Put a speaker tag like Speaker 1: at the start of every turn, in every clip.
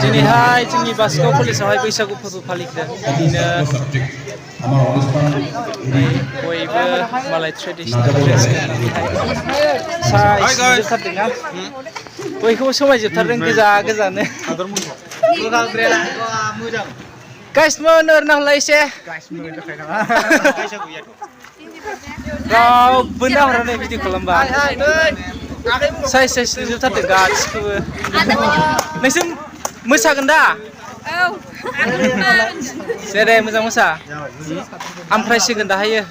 Speaker 1: दिनैहाय जोंनि बासुगाव कलेजावहाय बैसागु फोरबो फालिदों बिदिनो बयबो मालाय ट्रेडिसनेल ड्रेस गाननानैहाय जोबथारदोंना बयखौबो समायजोबथारदों गोजानो गाइसमोन ओरैनो हरलाय एसे रावबो नाहरा नै भिडिअ खालामबा साइज नुजोबथारदों गासिखौबो नोंसोर मोसागोन दा? औ दे मोजां मोसा ओमफ्राय सिगोन दाहायो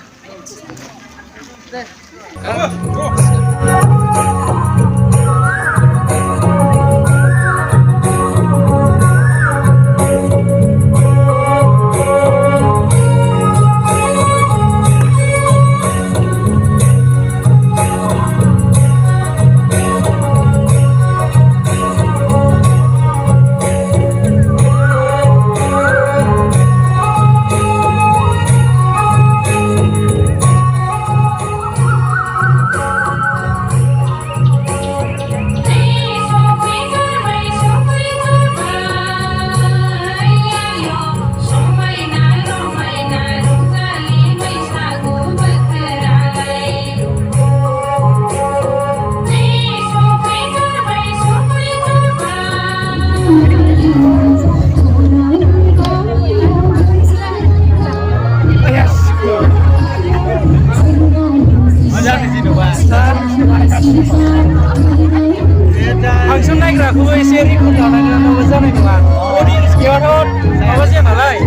Speaker 1: फांसन नायग्राखौबो एसे रिकर्ड लानांगौ जानाय नङा अडियन्स गैयाबाथ' माबा जाया नालाय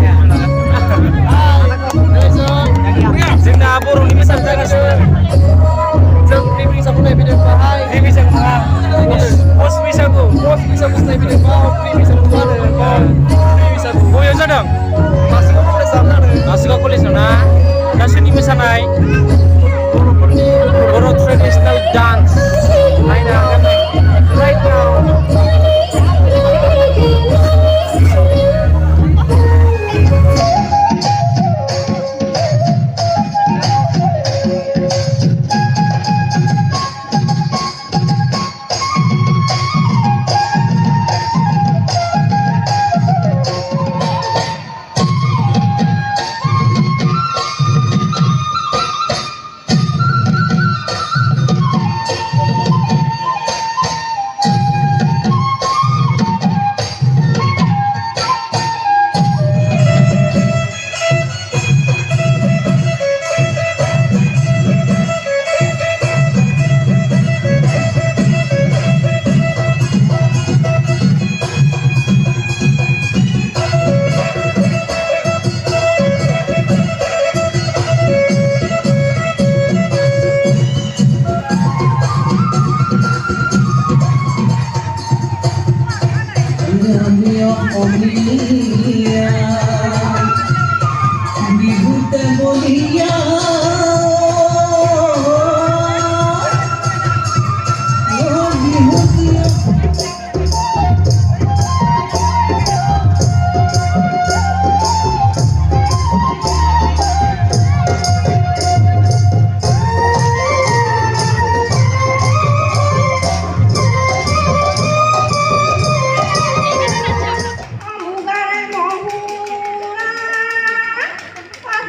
Speaker 1: जोंना बर'नि मोसानाय जागासिनो जों प्रि बैसागु नायफैदों बाहाय प्रि बैसागु नङा पस्ट बैसागु नायफैदों बा प्रि बैसागु प्रि बैसागु बबेयाव जादों बासुगाव कलेजाव ना दा सोरनि मोसानाय बर' ट्रेडिसनेल डान्स नायनो हागोन right now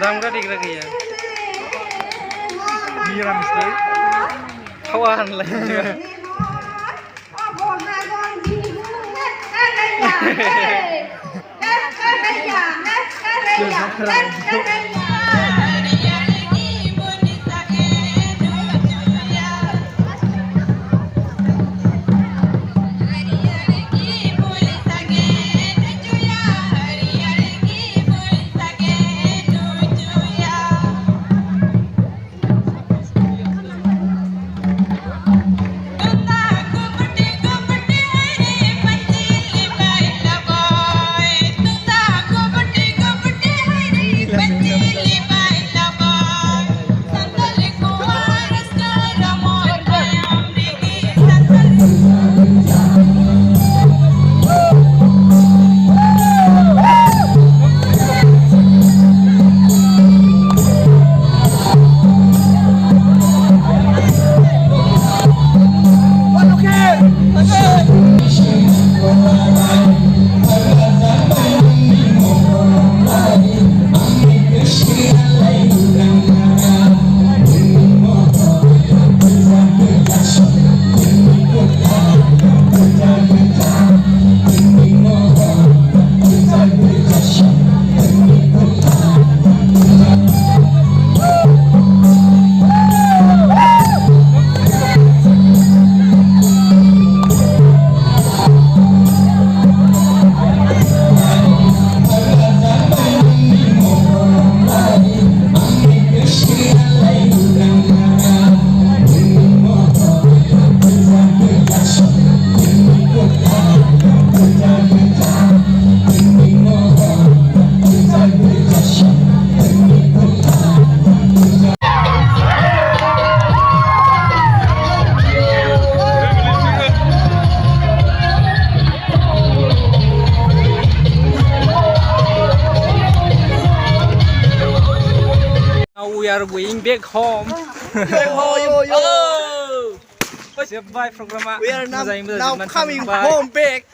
Speaker 1: दामग्रा देग्रा गैया मिरामिसलै थावा होनलाय are going back home.
Speaker 2: Yo.
Speaker 1: Siap bye programa.
Speaker 2: We are now
Speaker 1: Mozaim, mozaim,
Speaker 2: coming
Speaker 1: bye.
Speaker 2: home back.